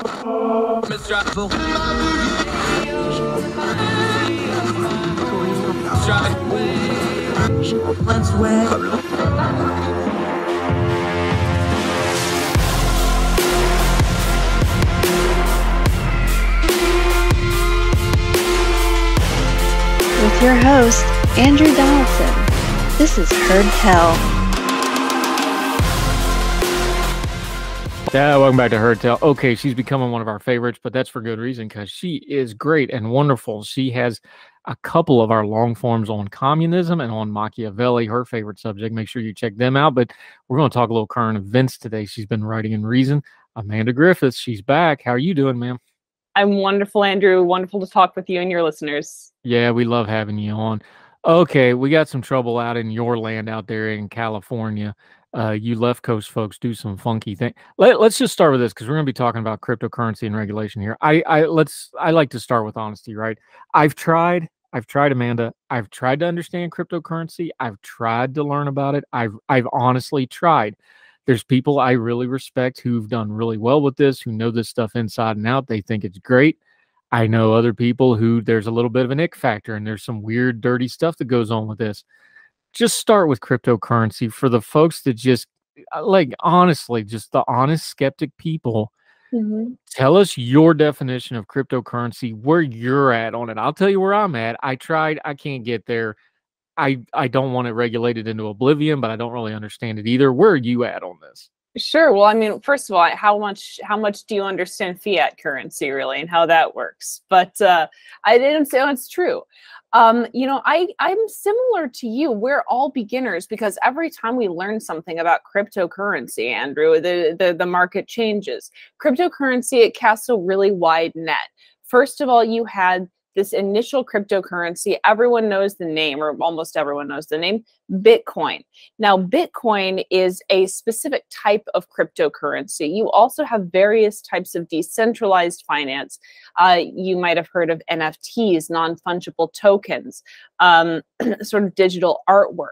With your host, Andrew Donaldson. This is Heard Tell. Yeah, welcome back to Heard Tell. Okay, she's becoming one of our favorites, but that's for good reason because she is great and wonderful. She has a couple of our long forms on communism and on Machiavelli, her favorite subject. Make sure you check them out. But we're going to talk a little current events today. She's been writing in Reason. Amanda Griffiths, she's back. How are you doing, ma'am? I'm wonderful, Andrew. Wonderful to talk with you and your listeners. Yeah, we love having you on. Okay, we got some trouble out in your land out there in California. You left coast folks do some funky thing. Let's just start with this because we're going to be talking about cryptocurrency and regulation here. I like to start with honesty, right? I've tried, Amanda. I've tried to understand cryptocurrency. I've tried to learn about it. I've honestly tried. There's people I really respect who've done really well with this, who know this stuff inside and out. They think it's great. I know other people who there's a little bit of an ick factor and there's some weird, dirty stuff that goes on with this. Just start with cryptocurrency for the folks that just honestly, just the honest skeptic people. Mm-hmm. Tell us your definition of cryptocurrency, where you're at on it. I'll tell you where I'm at. I tried. I can't get there. I don't want it regulated into oblivion, but I don't really understand it either. Where are you at on this? Sure. Well, I mean, first of all, how much do you understand fiat currency really and how that works? But I didn't say it's true. I'm similar to you. We're all beginners because every time we learn something about cryptocurrency, Andrew, the market changes. Cryptocurrency, it casts a really wide net. First of all, you had this initial cryptocurrency. Everyone knows the name, or almost everyone knows the name, Bitcoin. Now, Bitcoin is a specific type of cryptocurrency. You also have various types of decentralized finance. You might have heard of NFTs, non-fungible tokens, sort of digital artwork.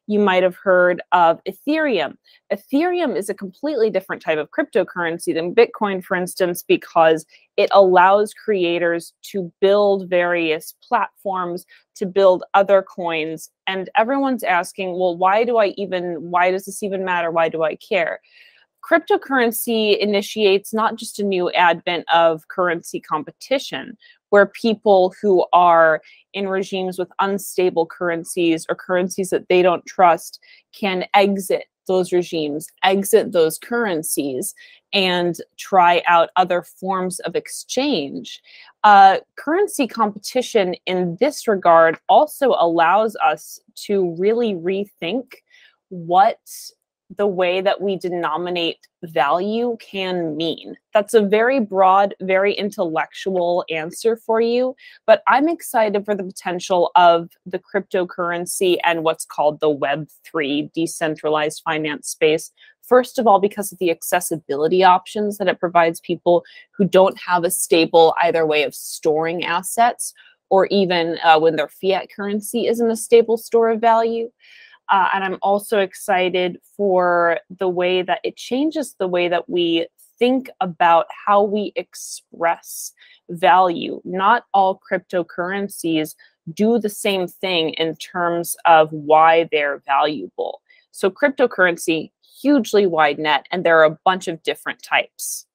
You might have heard of Ethereum. Ethereum is a completely different type of cryptocurrency than Bitcoin, for instance, because it allows creators to build various platforms, to build other coins. And everyone's asking, well, why does this even matter? Why do I care? Cryptocurrency initiates not just a new advent of currency competition, where people who are in regimes with unstable currencies or currencies that they don't trust can exit those regimes, exit those currencies, and try out other forms of exchange. Currency competition in this regard also allows us to really rethink what the way that we denominate value can mean. That's a very broad, very intellectual answer for you, but I'm excited for the potential of the cryptocurrency and what's called the Web3 decentralized finance space. First of all, because of the accessibility options that it provides people who don't have a stable either way of storing assets, or even when their fiat currency isn't a stable store of value. And I'm also excited for the way that it changes the way that we think about how we express value. Not all cryptocurrencies do the same thing in terms of why they're valuable. So cryptocurrency, hugely wide net, and there are a bunch of different types.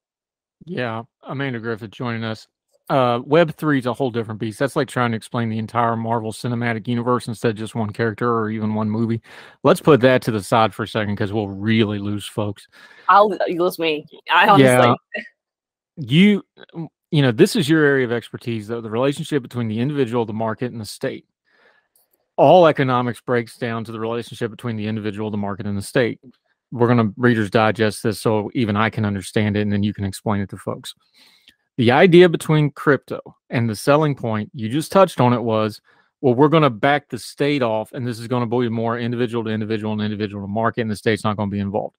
Yeah, Amanda Griffiths joining us. Web3 is a whole different beast. That's like trying to explain the entire Marvel Cinematic Universe instead of just one character or even one movie. Let's put that to the side for a second because we'll really lose folks. You lose me. I honestly. Yeah, you know, this is your area of expertise, though, the relationship between the individual, the market, and the state. All economics breaks down to the relationship between the individual, the market, and the state. We're going to Reader's Digest this so even I can understand it, and then you can explain it to folks. The idea between crypto and the selling point, you just touched on it, was, well, we're going to back the state off, and this is going to be more individual to individual and individual to market, and the state's not going to be involved.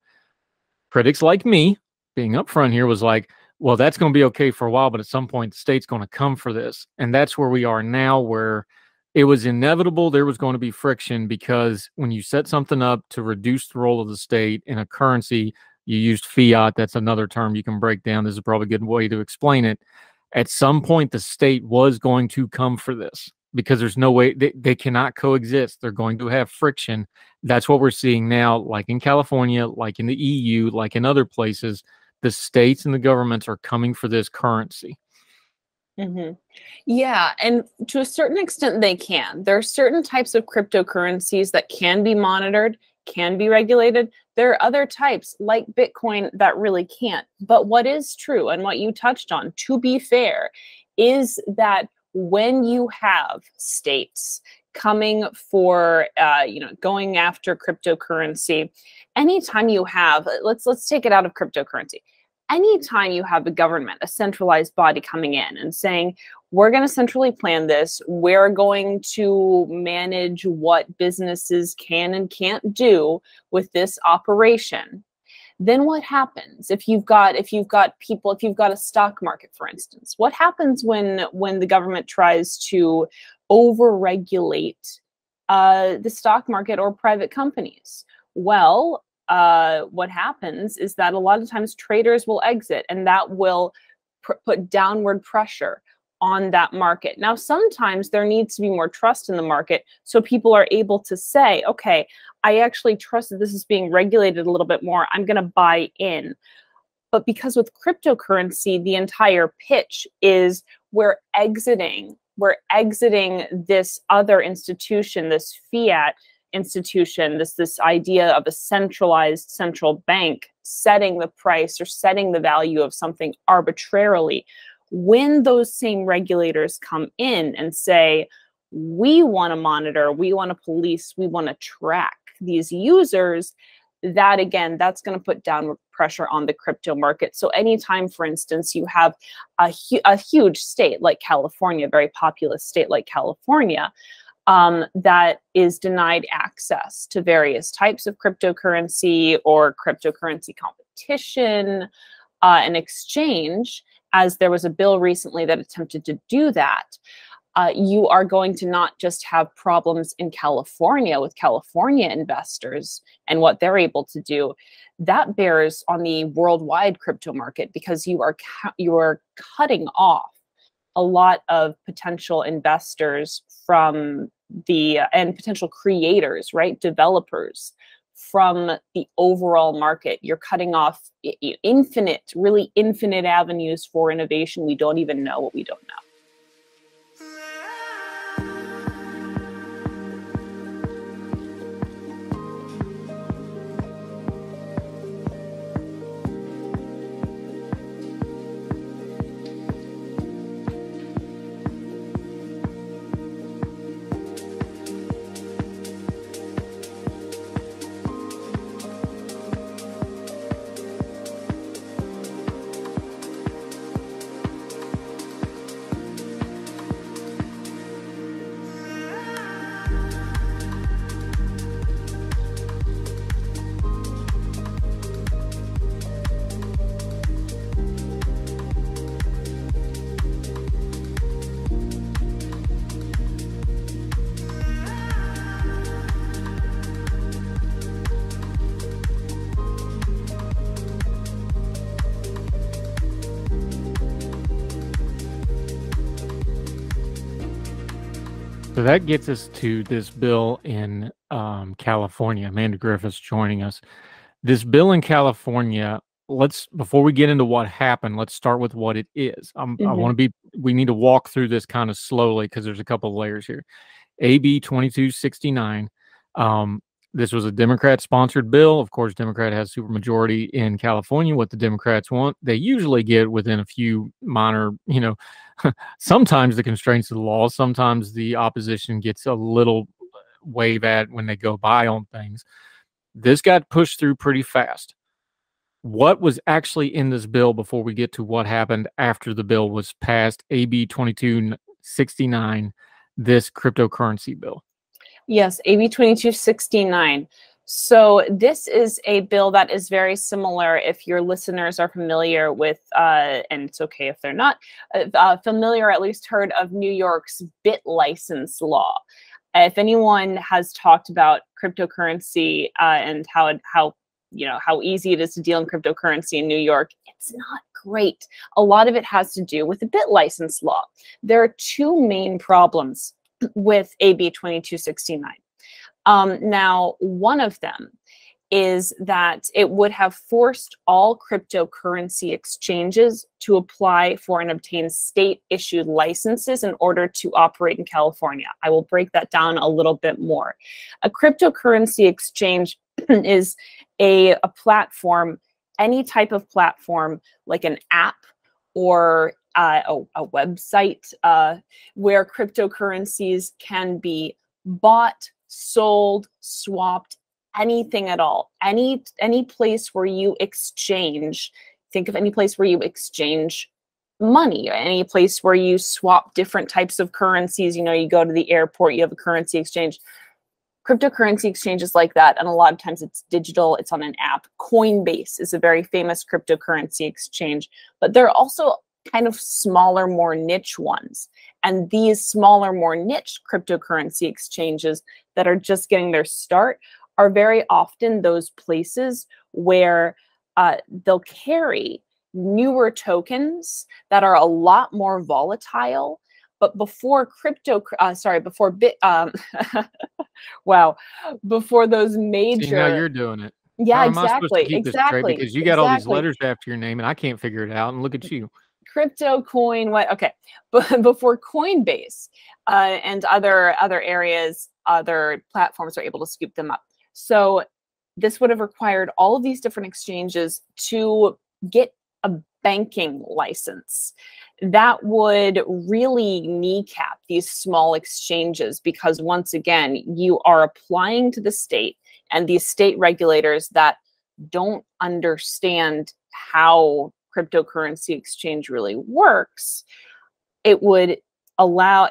Critics like me, being upfront here, was like, well, that's going to be okay for a while, but at some point the state's going to come for this. And that's where we are now, where it was inevitable there was going to be friction, because when you set something up to reduce the role of the state in a currency You used fiat. That's another term you can break down. This is probably a good way to explain it. At some point, the state was going to come for this because there's no way they cannot coexist. They're going to have friction. That's what we're seeing now, like in California, like in the EU, like in other places. The states and the governments are coming for this currency. Yeah, and to a certain extent, they can. There are certain types of cryptocurrencies that can be monitored, can be regulated. There are other types, like Bitcoin, that really can't. But what is true, and what you touched on, to be fair, is that when you have states coming for, going after cryptocurrency, anytime you have, let's take it out of cryptocurrency. Anytime you have a government, a centralized body coming in and saying, we're going to centrally plan this, we're going to manage what businesses can and can't do with this operation, then what happens? If you've got people, if you've got a stock market, for instance, what happens when the government tries to overregulate the stock market or private companies? Well, what happens is that a lot of times traders will exit, and that will put downward pressure on that market. Now, sometimes there needs to be more trust in the market, so people are able to say, okay, I actually trust that this is being regulated a little bit more. I'm going to buy in. But because with cryptocurrency, the entire pitch is we're exiting this other institution, this fiat institution, this idea of a centralized central bank setting the price or setting the value of something arbitrarily. When those same regulators come in and say, we want to monitor, we want to police, we want to track these users, that again, that's going to put downward pressure on the crypto market. So anytime, for instance, you have a huge state like California, a very populous state like California, that is denied access to various types of cryptocurrency or cryptocurrency competition and exchange, as there was a bill recently that attempted to do that, you are going to not just have problems in California with California investors and what they're able to do. That bears on the worldwide crypto market, because you are cutting off a lot of potential investors from and potential creators, right? Developers from the overall market. You're cutting off really infinite avenues for innovation. We don't even know what we don't know. So that gets us to this bill in California. Amanda Griffiths joining us. This bill in California, before we get into what happened, let's start with what it is. We need to walk through this kind of slowly because there's a couple of layers here. AB 2269. This was a Democrat-sponsored bill. Of course, Democrat has supermajority in California. What the Democrats want, they usually get within a few minor, sometimes the constraints of the law, sometimes the opposition gets a little wave at when they go by on things. This got pushed through pretty fast. What was actually in this bill before we get to what happened after the bill was passed, AB 2269, this cryptocurrency bill? Yes, AB 2269. So this is a bill that is very similar, if your listeners are familiar with, and it's okay if they're not, familiar or at least heard of New York's BIT license law. If anyone has talked about cryptocurrency and how how easy it is to deal in cryptocurrency in New York. It's not great. A lot of it has to do with the bit license law. There are two main problems with AB 2269. Now, one of them is that it would have forced all cryptocurrency exchanges to apply for and obtain state-issued licenses in order to operate in California. I will break that down a little bit more. A cryptocurrency exchange is a platform, any type of platform, like an app or a website where cryptocurrencies can be bought, sold, swapped, anything at all. Any place where you exchange, think of any place where you exchange money, or any place where you swap different types of currencies. You go to the airport, you have a currency exchange. Cryptocurrency exchanges like that, and a lot of times it's digital, it's on an app. Coinbase is a very famous cryptocurrency exchange, but there are also kind of smaller, more niche ones. And these smaller, more niche cryptocurrency exchanges that are just getting their start are very often those places where they'll carry newer tokens that are a lot more volatile. But before before those major. See, now you're doing it. Yeah, How am I supposed to exactly, keep this straight? exactly. Because you got all these letters after your name, and I can't figure it out. And look at you. Crypto, coin, what? Okay, but before Coinbase and other areas, other platforms are able to scoop them up. So this would have required all of these different exchanges to get a banking license. That would really kneecap these small exchanges, because once again, you are applying to the state, and these state regulators that don't understand how cryptocurrency exchange really works, it would curtail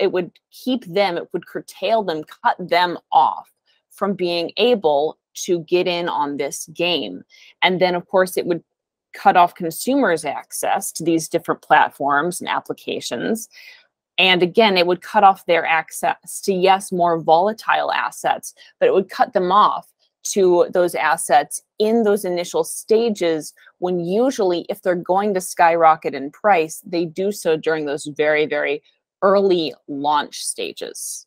them, cut them off from being able to get in on this game. And then of course it would cut off consumers' access to these different platforms and applications. And again, it would cut off their access to, yes, more volatile assets, but it would cut them off to those assets in those initial stages, when usually if they're going to skyrocket in price, they do so during those very, very early launch stages.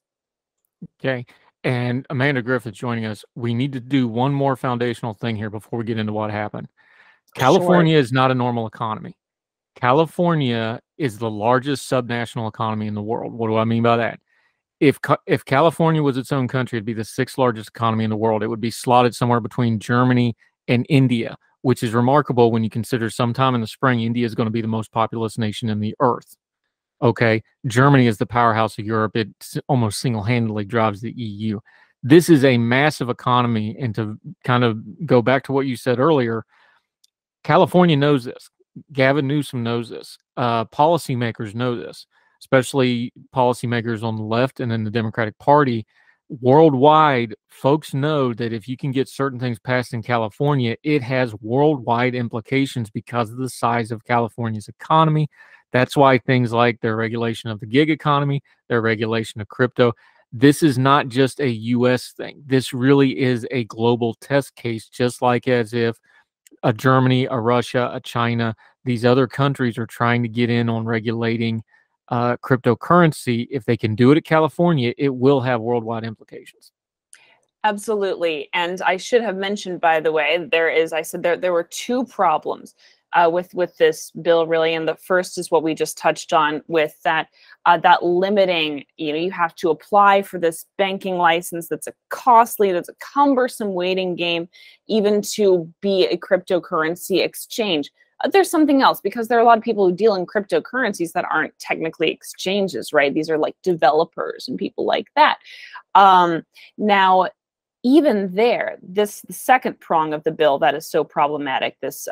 Okay. And Amanda Griffiths joining us. We need to do one more foundational thing here before we get into what happened. California is not a normal economy. California is the largest subnational economy in the world. What do I mean by that? If California was its own country, it'd be the 6th largest economy in the world. It would be slotted somewhere between Germany and India, which is remarkable when you consider sometime in the spring, India is going to be the most populous nation in the earth. Okay, Germany is the powerhouse of Europe. It almost single-handedly drives the EU. This is a massive economy, and to kind of go back to what you said earlier, California knows this. Gavin Newsom knows this. Policymakers know this, especially policymakers on the left and in the Democratic Party. Worldwide, folks know that if you can get certain things passed in California, it has worldwide implications because of the size of California's economy. That's why things like their regulation of the gig economy, their regulation of crypto, this is not just a U.S. thing. This really is a global test case, just like as if a Germany, a Russia, a China, these other countries are trying to get in on regulating cryptocurrency. If they can do it at California, it will have worldwide implications. Absolutely. And I should have mentioned, by the way, there were two problems with this bill, really. And the first is what we just touched on, with that limiting, you have to apply for this banking license. That's a cumbersome waiting game, even to be a cryptocurrency exchange. There's something else, because there are a lot of people who deal in cryptocurrencies that aren't technically exchanges, right? These are like developers and people like that. Now, even there, the second prong of the bill that is so problematic, this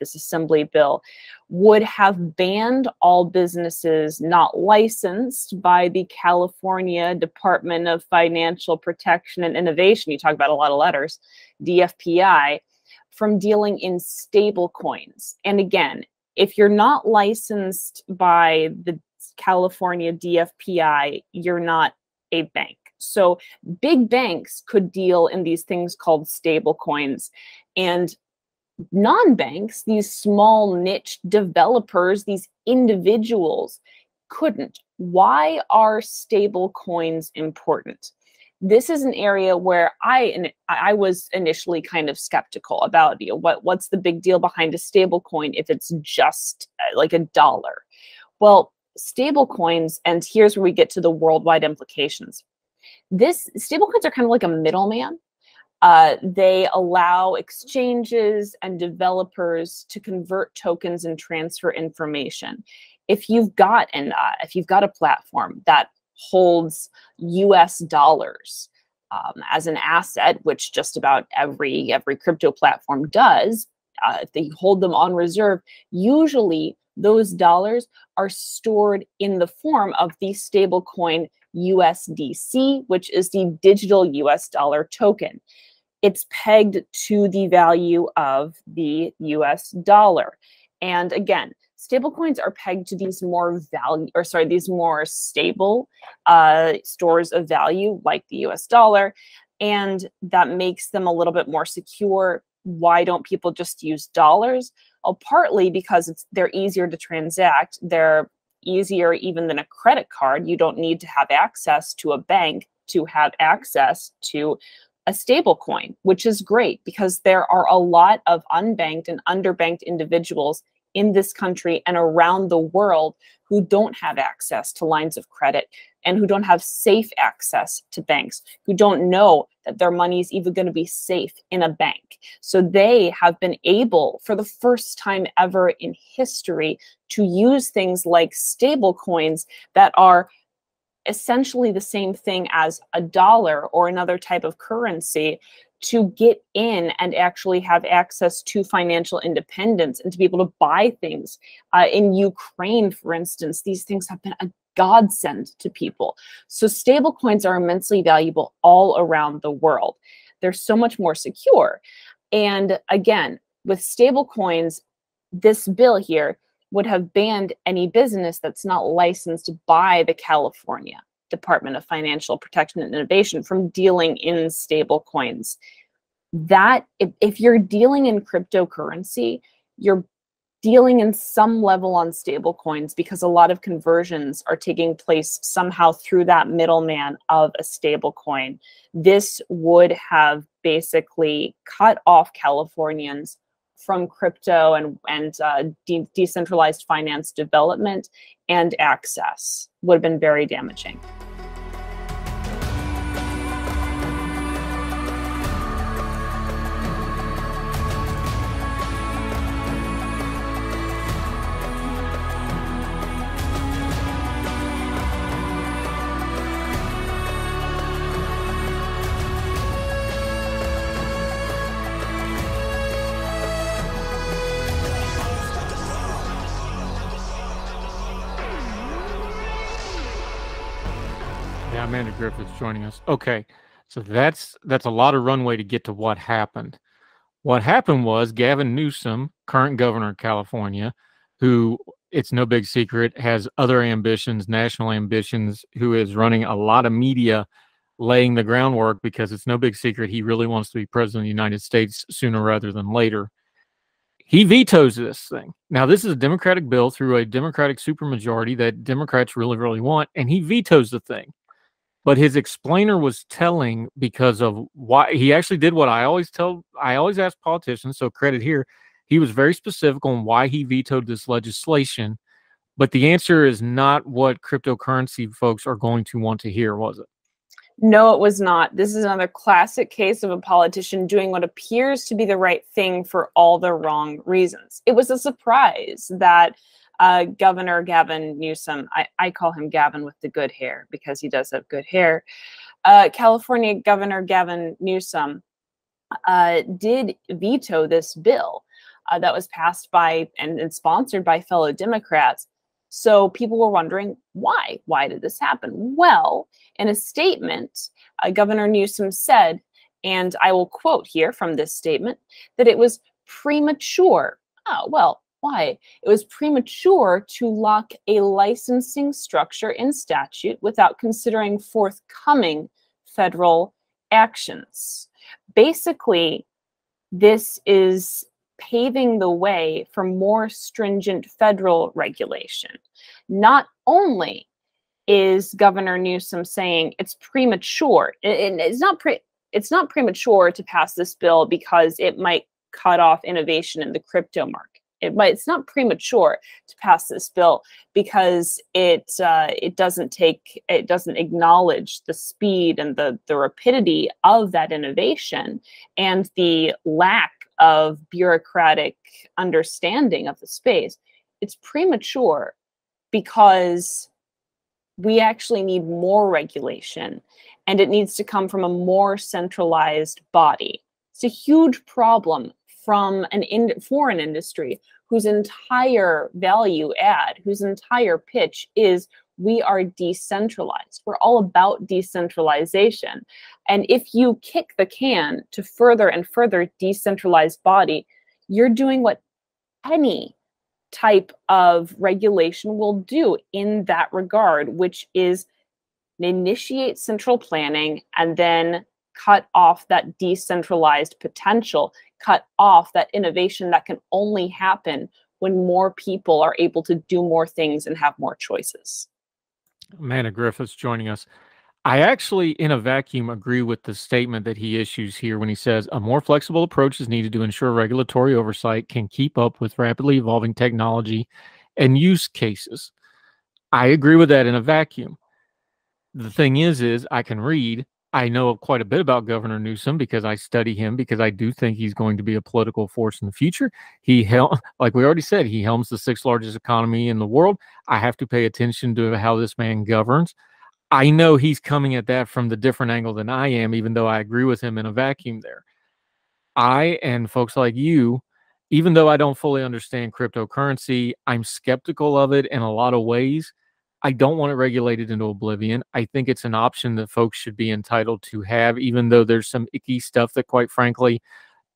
assembly bill, would have banned all businesses not licensed by the California Department of Financial Protection and Innovation. You talk about a lot of letters, DFPI, from dealing in stable coins. And again, if you're not licensed by the California DFPI, you're not a bank. So big banks could deal in these things called stable coins, and non-banks, these small niche developers, these individuals, couldn't. Why are stable coins important? This is an area where I was initially kind of skeptical about, what's the big deal behind a stable coin if it's just like a dollar. Well, stable coins, and here's where we get to the worldwide implications. Stable coins are kind of like a middleman. They allow exchanges and developers to convert tokens and transfer information. If you've got a platform that holds US dollars as an asset, which just about every crypto platform does, if they hold them on reserve, usually those dollars are stored in the form of the stablecoin USDC, which is the digital US dollar token. It's pegged to the value of the US dollar. And again, stablecoins are pegged to these more stable stores of value like the US dollar, and that makes them a little bit more secure. Why don't people just use dollars? Well, partly because they're easier to transact. They're easier even than a credit card. You don't need to have access to a bank to have access to a stable coin, which is great because there are a lot of unbanked and underbanked individuals in this country and around the world who don't have access to lines of credit and who don't have safe access to banks, who don't know that their money is even going to be safe in a bank. So they have been able, for the first time ever in history, to use things like stable coins that are essentially the same thing as a dollar or another type of currency to get in and actually have access to financial independence and to be able to buy things. In Ukraine, for instance, these things have been a godsend to people. So stable coins are immensely valuable all around the world. They're so much more secure. And again, with stable coins, this bill here would have banned any business that's not licensed by the California Department of Financial Protection and Innovation from dealing in stable coins. That if you're dealing in cryptocurrency, you're dealing in some level on stable coins because a lot of conversions are taking place somehow through that middleman of a stable coin. This would have basically cut off Californians from crypto and decentralized finance development and access. Would have been very damaging. Amanda Griffiths joining us. Okay, so that's a lot of runway to get to what happened. What happened was Gavin Newsom, current governor of California, who, it's no big secret, has other ambitions, national ambitions, who is running a lot of media, laying the groundwork because it's no big secret he really wants to be president of the United States sooner rather than later. He vetoes this thing. Now, this is a Democratic bill through a Democratic supermajority that Democrats really, really want, and he vetoes the thing. But his explainer was telling because of why he actually did what I always ask politicians, so credit here. He was very specific on why he vetoed this legislation, but the answer is not what cryptocurrency folks are going to want to hear, was it? No, it was not. This is another classic case of a politician doing what appears to be the right thing for all the wrong reasons. It was a surprise that Governor Gavin Newsom, I call him Gavin with the good hair because he does have good hair. California Governor Gavin Newsom did veto this bill that was passed by and sponsored by fellow Democrats. So people were wondering why? Why did this happen? Well, in a statement, Governor Newsom said, and I will quote here from this statement, that it was premature. Oh, well, why? It was premature to lock a licensing structure in statute without considering forthcoming federal actions. Basically, this is paving the way for more stringent federal regulation. Not only is Governor Newsom saying it's premature, and it's not premature to pass this bill because it might cut off innovation in the crypto market. It's not premature to pass this bill because it doesn't acknowledge the speed and the rapidity of that innovation and the lack of bureaucratic understanding of the space. It's premature because we actually need more regulation, and it needs to come from a more centralized body. It's a huge problem from an foreign industry whose entire value add, whose entire pitch is we are decentralized. We're all about decentralization. And if you kick the can to further and further decentralized body, you're doing what any type of regulation will do in that regard, which is initiate central planning and then cut off that decentralized potential, cut off that innovation that can only happen when more people are able to do more things and have more choices. Amanda Griffiths joining us. I actually, in a vacuum, agree with the statement that he issues here when he says a more flexible approach is needed to ensure regulatory oversight can keep up with rapidly evolving technology and use cases. I agree with that in a vacuum. The thing is I can read. I know quite a bit about Governor Newsom because I study him, because I do think he's going to be a political force in the future. Like we already said, he helms the 6th largest economy in the world. I have to pay attention to how this man governs. I know he's coming at that from the different angle than I am, even though I agree with him in a vacuum there. I and folks like you, even though I don't fully understand cryptocurrency, I'm skeptical of it in a lot of ways. I don't want it regulated into oblivion. I think it's an option that folks should be entitled to have, even though there's some icky stuff that, quite frankly,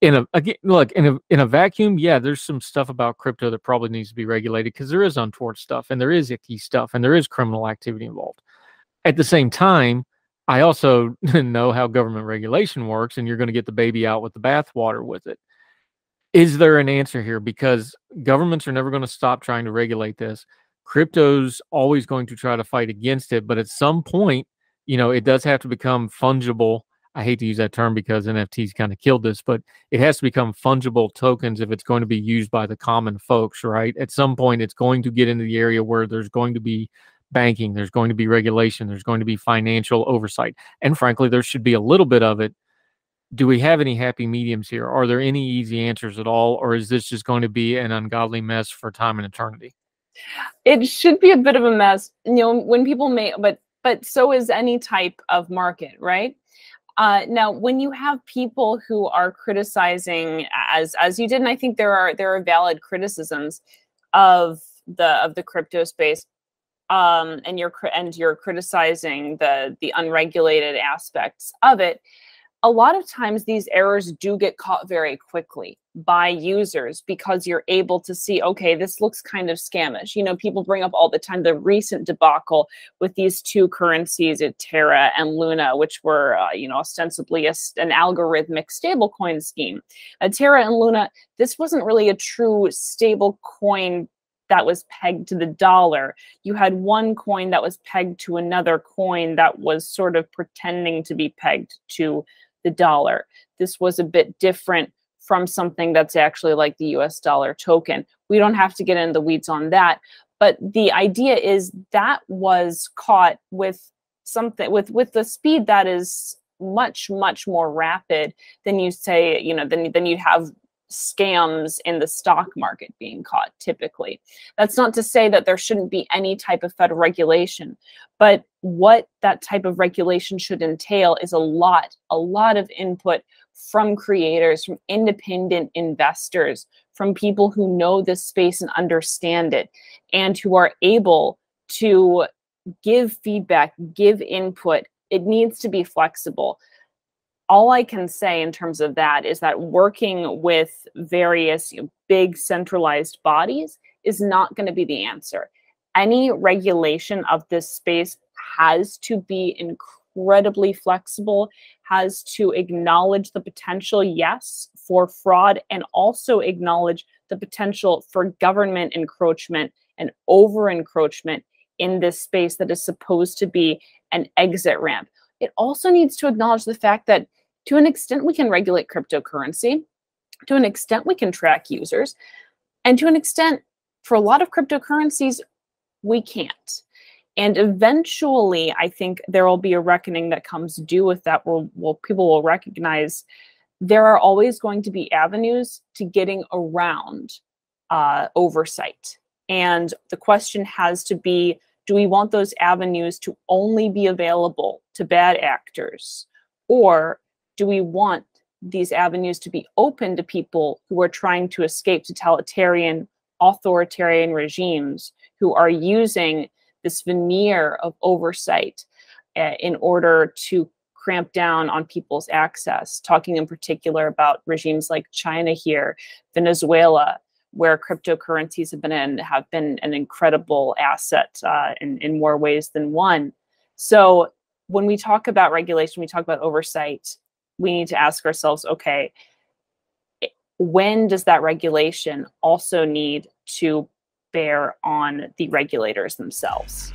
in a vacuum, yeah, there's some stuff about crypto that probably needs to be regulated because there is untoward stuff and there is icky stuff and there is criminal activity involved. At the same time, I also know how government regulation works, and you're going to get the baby out with the bathwater with it. Is there an answer here? Because governments are never going to stop trying to regulate this. Crypto's always going to try to fight against it, but at some point, it does have to become fungible. I hate to use that term because NFTs kind of killed this, but it has to become fungible tokens if it's going to be used by the common folks, right? At some point, it's going to get into the area where there's going to be banking, there's going to be regulation, there's going to be financial oversight, and frankly, there should be a little bit of it. Do we have any happy mediums here? Are there any easy answers at all, or is this just going to be an ungodly mess for time and eternity? It should be a bit of a mess, when people but so is any type of market, right? Now, when you have people who are criticizing, as you did, and I think there are valid criticisms of the crypto space, and you're criticizing the unregulated aspects of it. A lot of times these errors do get caught very quickly by users because you're able to see, okay, this looks kind of scamish. People bring up all the time the recent debacle with these two currencies, Terra and Luna, which were, ostensibly an algorithmic stablecoin scheme. Terra and Luna, this wasn't really a true stablecoin that was pegged to the dollar. You had one coin that was pegged to another coin that was sort of pretending to be pegged to the dollar. This was a bit different from something that's actually like the US dollar token. We don't have to get into the weeds on that, but the idea is that was caught with something with the speed that is much, much more rapid than you say, than you'd have scams in the stock market being caught typically. That's not to say that there shouldn't be any type of federal regulation, but what that type of regulation should entail is a lot of input from creators, from independent investors, from people who know this space and understand it, and who are able to give feedback, give input. It needs to be flexible. All I can say in terms of that is that working with various big centralized bodies is not going to be the answer. Any regulation of this space has to be incredibly flexible, has to acknowledge the potential, yes, for fraud, and also acknowledge the potential for government encroachment and over encroachment in this space that is supposed to be an exit ramp. It also needs to acknowledge the fact that to an extent we can regulate cryptocurrency, to an extent we can track users, and to an extent, for a lot of cryptocurrencies, we can't. And eventually, I think there will be a reckoning that comes due with that, where people will recognize there are always going to be avenues to getting around oversight. And the question has to be, do we want those avenues to only be available to bad actors? Or do we want these avenues to be open to people who are trying to escape totalitarian, authoritarian regimes who are using this veneer of oversight in order to cramp down on people's access, talking in particular about regimes like China here, Venezuela, where cryptocurrencies have been an incredible asset in more ways than one. So when we talk about regulation, we talk about oversight, we need to ask ourselves, okay, when does that regulation also need to bear on the regulators themselves?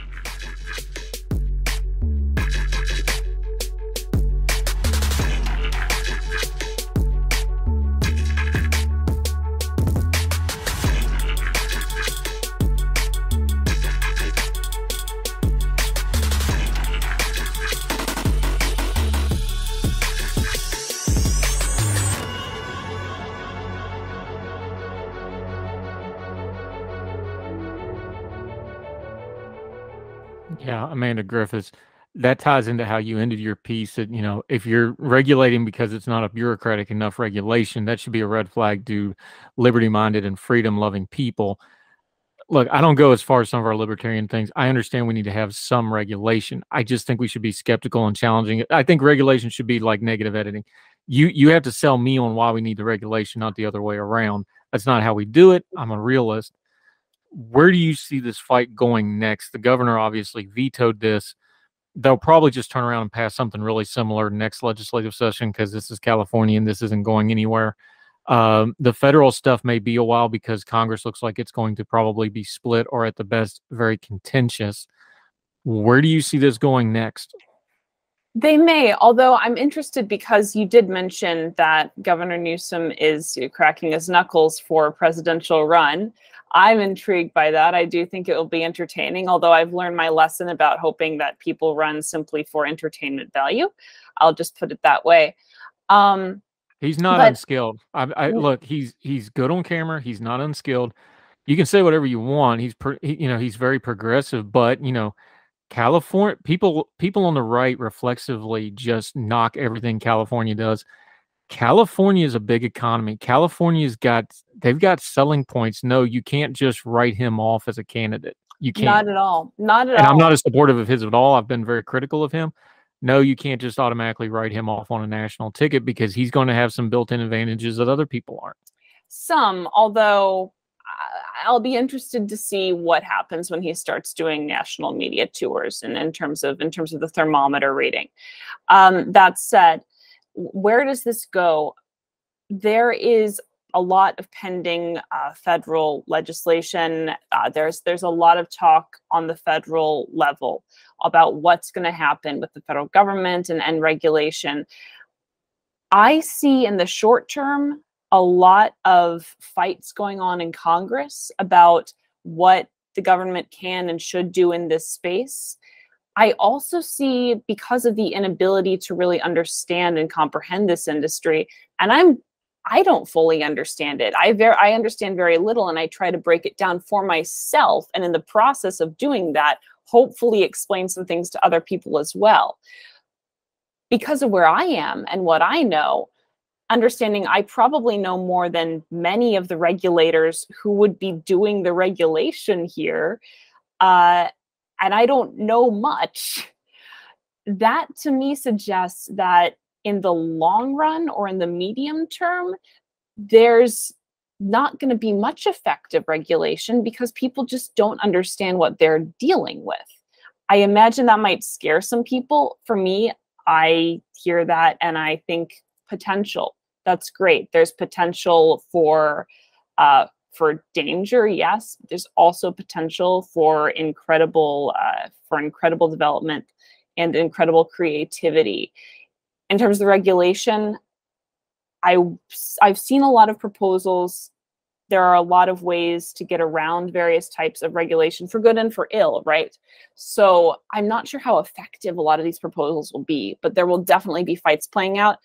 Yeah, Amanda Griffiths, that ties into how you ended your piece that, if you're regulating because it's not a bureaucratic enough regulation, that should be a red flag to liberty-minded and freedom-loving people. Look, I don't go as far as some of our libertarian things. I understand we need to have some regulation. I just think we should be skeptical and challenging it. I think regulation should be like negative editing. You have to sell me on why we need the regulation, not the other way around. That's not how we do it. I'm a realist. Where do you see this fight going next? The governor obviously vetoed this. They'll probably just turn around and pass something really similar next legislative session because this is California and this isn't going anywhere. The federal stuff may be a while because Congress looks like it's going to probably be split or at the best very contentious. Where do you see this going next? They may, although I'm interested because you did mention that Governor Newsom is cracking his knuckles for a presidential run. I'm intrigued by that. I do think it will be entertaining, although I've learned my lesson about hoping that people run simply for entertainment value. I'll just put it that way. He's not unskilled. Look, he's good on camera. He's not unskilled. You can say whatever you want. He's very progressive, but California people on the right reflexively just knock everything California does. California is a big economy. They've got selling points. No, you can't just write him off as a candidate. You can't. Not at all. Not at all. And I'm not as supportive of his at all. I've been very critical of him. No, you can't just automatically write him off on a national ticket because he's going to have some built-in advantages that other people aren't. Some, although I'll be interested to see what happens when he starts doing national media tours and in terms of the thermometer reading. That said, where does this go? There is a lot of pending federal legislation. There's a lot of talk on the federal level about what's going to happen with the federal government and regulation. I see in the short term a lot of fights going on in Congress about what the government can and should do in this space. I also see, because of the inability to really understand and comprehend this industry, and I don't fully understand it. I understand very little, and I try to break it down for myself, and in the process of doing that, hopefully explain some things to other people as well. Because of where I am and what I know, understanding I probably know more than many of the regulators who would be doing the regulation here, and I don't know much. That to me suggests that in the long run or in the medium term, there's not going to be much effective regulation because people just don't understand what they're dealing with. I imagine that might scare some people. For me, I hear that and I think potential. That's great. There's potential for danger, yes. There's also potential for incredible development and incredible creativity. In terms of the regulation, I've seen a lot of proposals. There are a lot of ways to get around various types of regulation, for good and for ill, right? So I'm not sure how effective a lot of these proposals will be, but there will definitely be fights playing out.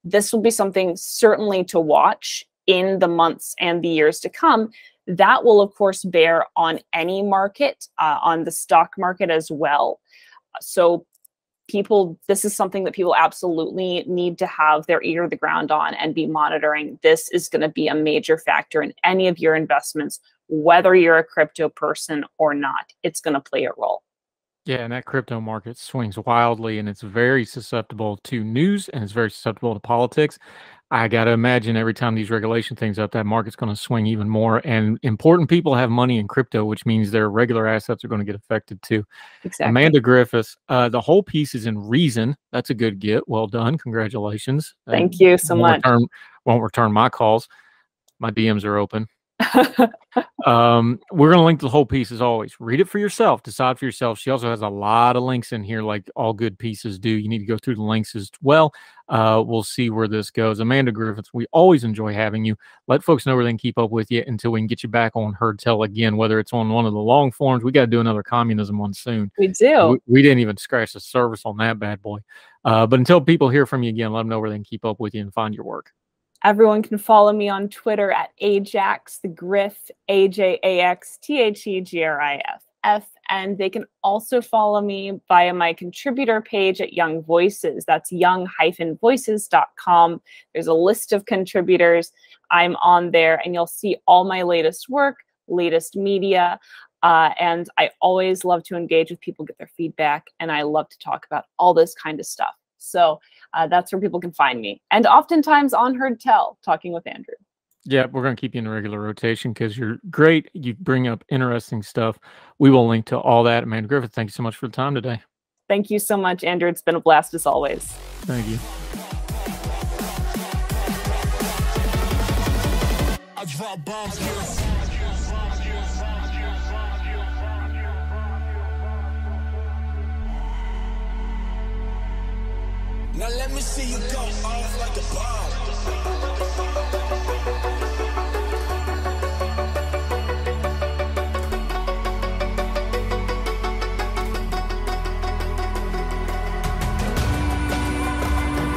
This will be something certainly to watch in the months and the years to come. That will, of course, bear on any market, on the stock market as well. So this is something that people absolutely need to have their ear to the ground on and be monitoring. This is going to be a major factor in any of your investments, whether you're a crypto person or not. It's going to play a role. Yeah, and that crypto market swings wildly, and it's very susceptible to news, and it's very susceptible to politics. I got to imagine every time these regulation things up, that market's going to swing even more. And important people have money in crypto, which means their regular assets are going to get affected too. Exactly. Amanda Griffiths, the whole piece is in Reason. That's a good get. Well done. Congratulations. Thank you so much. Won't return my calls. My DMs are open. We're going to link the whole piece as always. Read it for yourself. Decide for yourself. She also has a lot of links in here, like all good pieces do. You need to go through the links as well. We'll see where this goes. Amanda Griffiths, we always enjoy having you. Let folks know where they can keep up with you until we can get you back on Heard Tell again, whether it's on one of the long forms. We got to do another communism one soon. We do. We didn't even scratch the surface on that bad boy. But until people hear from you again, let them know where they can keep up with you and find your work. Everyone can follow me on Twitter at Ajax the Griff, AJAXTHEGRIFF. And they can also follow me via my contributor page at Young Voices. That's young-voices.com. There's a list of contributors. I'm on there, and you'll see all my latest work, latest media. And I always love to engage with people, get their feedback, and I love to talk about all this kind of stuff. So that's where people can find me. And oftentimes on Heard Tell, talking with Andrew. Yeah, we're going to keep you in a regular rotation because you're great. You bring up interesting stuff. We will link to all that. Amanda Griffith, thank you so much for the time today. Thank you so much, Andrew. It's been a blast as always. Thank you. I drop bombs. Now let me see you go off like a bomb.